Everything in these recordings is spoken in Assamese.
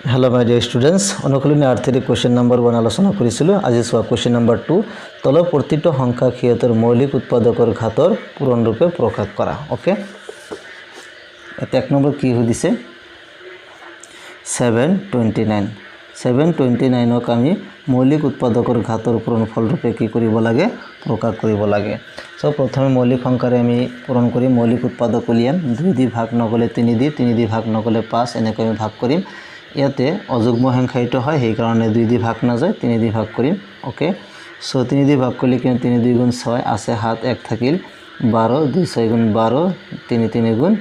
Hello my dear students, অনুকূলনী আৰ্থিক কোৱেশ্চন নম্বৰ 1 আলোচনা কৰিছিলো। আজি সোৱা কোৱেশ্চন নম্বৰ 2 তল প্ৰতিটো সংখ্যা ক্ষেত্ৰৰ মৌলিক উৎপাদকৰ ঘাতৰ পূৰণ ৰূপে প্ৰকাশ কৰা। ওকে, এটা এক নম্বৰ কি হৈছে 729 729ক আমি মৌলিক উৎপাদকৰ ঘাতৰ পূৰণফল ৰূপে কি কৰিব লাগে প্ৰকাশ কৰিব লাগে। সো প্ৰথমে মৌলিক সংখ্যাৰে আমি পূৰণ কৰি মৌলিক উৎপাদক উলিয়াম। 2 দি ভাগ নগলে 3 দি 3 দি ভাগ নগলে 5 এনেকৈ আমি ভাগ কৰিম। ইয়াতে অযুগ্ম সংখ্যাটো হয় সেই কাৰণে 2 দি ভাগ না যায় 3 দি ভাগ কৰিম। ওকে, সো 3 দি ভাগ কৰিলে কিমান 3 2 গুণ 6 আছে 7 1 থাকিল 12 2 6 গুণ 12 3 3 গুণ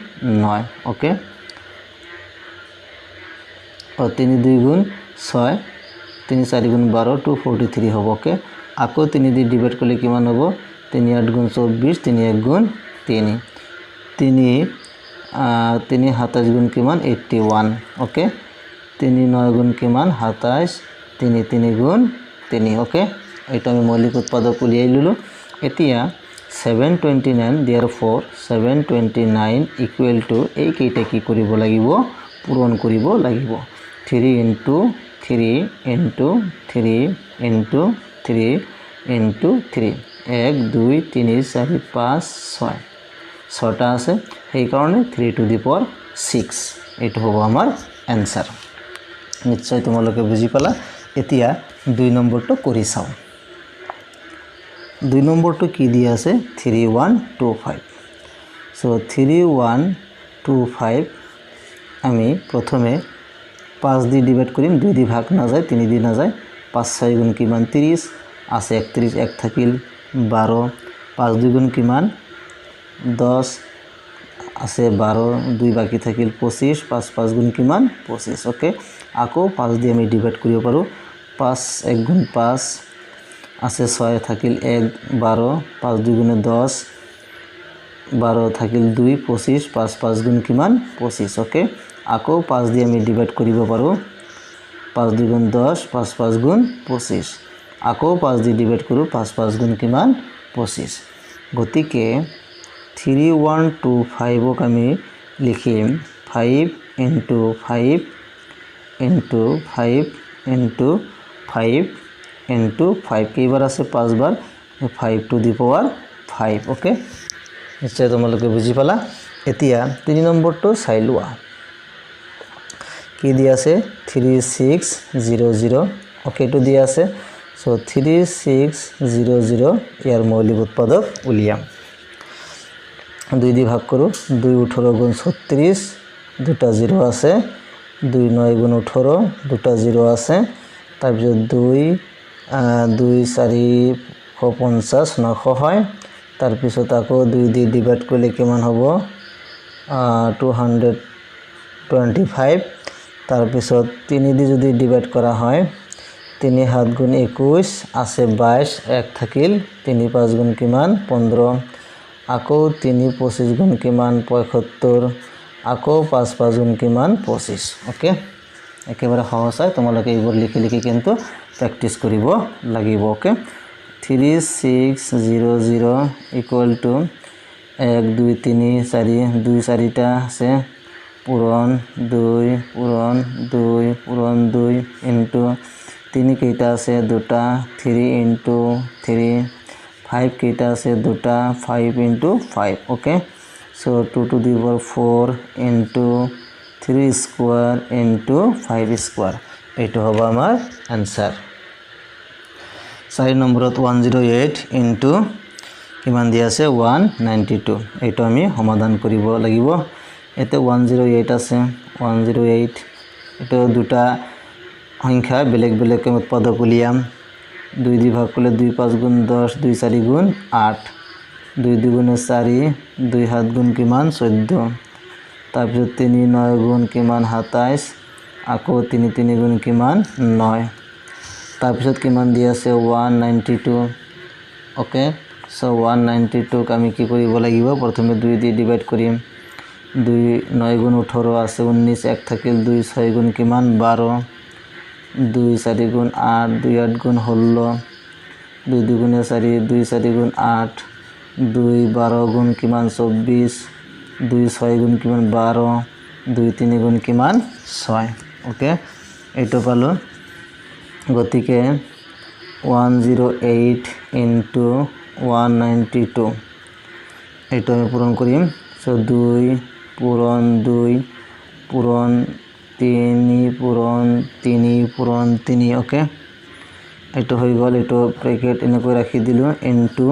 9। ওকে, और 3 2 गुण 6 3 4 गुण 12 243 হ'ব। ओके, আকৌ 3 দি ডিভাইড কৰিলে কিমান হ'ব 3 8 গুণ 24 3 1 গুণ 3 3 3 27 গুণ কিমান 81। ओके, 3 9 গুণ কিমান 27 3 3 গুণ 3। ओके, এটা আমি মৌলিক উৎপাদক উলিয়াই ললো। এতিয়া 729 therefore 729 ইকুৱেল টু এই কেইটা কি কৰিব লাগিব পূৰণ কৰিব লাগিব। 3 into 3 into 3 into 3 into 3 1 2 3 4 5 6 6টা আছে সেই কাৰণে 3 to the power 6 এটো হ'ব আমাৰ आंसर। নিশ্চয় তোমালোকে বুজি পালা। এতিয়া 2 নম্বৰটো কৰি চাও। 2 নম্বৰটো কি দি আছে 3125। সো 3125 আমি প্ৰথমে 5 দি ডিভাইড কৰিম। 2 দি ভাগ না যায় 3 দি না যায় 5 6 গুণ কিমান 30 আছে 31 1 থাকিল 12 5 2 গুণ কিমান 10 আছে 12 2 বাকি থাকিল 25 5 5 গুণ কিমান 25। ওকে, আকৌ 5 দি আমি ডিভাইড কৰিব পাৰো 5 1 গুণ 5 আছে 6 থাকিল 1 12 5 2 গুণ 10 12 থাকিল 2 25 5 5 গুণ কিমান 25। ওকে, আকৌ 5 দি আমি ডিভাইড কৰিব পাৰো 5 2 গুণ 10 5 5 গুণ 25 আকৌ 5 দি ডিভাইড কৰো 5 5 গুণ কিমান 25। গতিকে 3125ক আমি লিখিম 5 into 5 into 5 into 5 into 5 কেইবাৰ আছে 5 বাৰ 5 to the power 5। ওকে, নিশ্চয় তোমালোকে বুজি পালা। এতিয়া 3 নম্বৰটো চাই লোৱা কি দি আছে 3600। ওকে, এটো দি আছে। সো 3600 ইয়াৰ মৌলিক উৎপাদক উলিয়াম। 2 দি ভাগ কৰো 2 18 গুণ 36 দুটা 0 আছে 2 9 গুণ 18 দুটা 0 আছে তাৰ পিছত 2 2 4 50 900 হয়। তাৰ পিছত আকৌ 2 দি ডিভাইড কৰিলে কিমান হ'ব 225। তাৰ পিছত 3 দি যদি ডিভাইড কৰা হয় 3 7 গুণ 21 আছে 22 1 থাকিল 3 5 গুণ কিমান 15 আকৌ 3 25 গুণ কিমান 75 আকৌ 5 5 গুণ কিমান 25। ওকে, একেবাৰে সহজ হয়। তোমালোকে এইবোৰ লিখি লিখি কিন্তু প্ৰেক্টিস কৰিব লাগিব। ওকে, 3600 ইকুৱেল টু 1 2 3 4 2 4টা আছে পূৰণ 2 পূৰণ 2 পূৰণ 2 ইনটু 3 কেইটা আছে দুটা 3 into 3 5 কেইটা আছে দুটা 5 into 5। Okay, so 2 to the power 4 into 3 square into 5 square এটো হবে আমার आंसर। 4 নম্বৰত 108 into কিমান দি আছে 192 এটো আমি সমাধান কৰিব লাগিব। এতে 108 আছে 108 এটো দুটা সংখ্যা বেলেগ বেলেগ উৎপাদক উলিয়াম। 2 দি ভাগ কৰিলে 2 5 গুণ 10 2 4 গুণ 8 2 2 গুণ 4 2 7 গুণ কিমান 14 তাৰ পিছত 3 9 গুণ কিমান 27 আকৌ 3 3 গুণ কিমান 9 তাৰ পিছত কিমান দি আছে 192। ওকে, সো 192ক আমি কি কৰিব লাগিব প্ৰথমে 2 দি ডিভাইড কৰিম 2 9 গুণ 18 আছে 19 1 থাকিল 2 6 গুণ কিমান 12 2 4 গুণ 8 2 8 গুণ 16 2 2 গুণ 4 2 4 গুণ 8 2 12 গুণ কিমান 24 2 6 গুণ কিমান 12 2 3 গুণ কিমান 6। ওকে, এইটো পালোঁ গতিকে 108 ইনটু 192 এইটো আমি পূরণ করিম সো 2 পূরণ 2 পূরণ 3 পূরণ 3 পূরণ 3 ওকে এইটো হয়ে গেল এইটো ব্র্যাকেট এনেকৈ রাখি দিলো ইনটু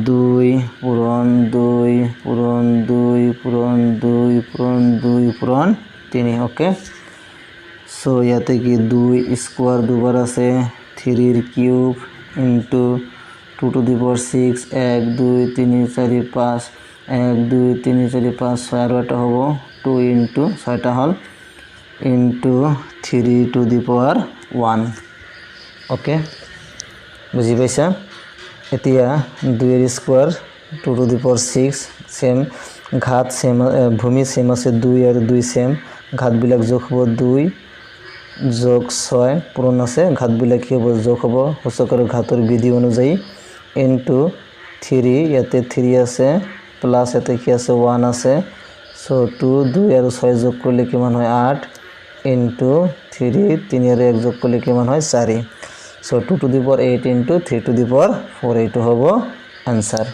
2 পূরণ 2 পূরণ 2 পূরণ 2 পূরণ 2 পূরণ 3 ওকে সো ইয়াতে কি 2 স্কোয়ার দুবার আছে 3 cube into 2 to the power 6 1 2 3 4 5 1 2 3 4 5 6 আর এটা হবো 2 ইনটু 6টা হল into 3 to the power 1 okay বুঝি পাইছা এতিয়া 2 এর square 2 to the power 6 same ঘাত সেম ভূমি সেম আছে 2 আর 2 সেম ঘাতবিলাক যোগ হব 2 যোগ 6 পূরণ আছে ঘাতবিলাক কি হব যোগ হব সূচকৰ ঘাতৰ বিধি অনুযায়ী ইনটু 3 ইয়াতে 3 আছে প্লাস ইয়াতে কি আছে 1 আছে সো 2 2 আর 6 যোগ করলে কিমান হয় 8 ইনটু 3 3 আর 1 যোগ করলে কিমান হয় 4 so 2 to the power 8 into 3 to the power 4 এইটো হব आंसर।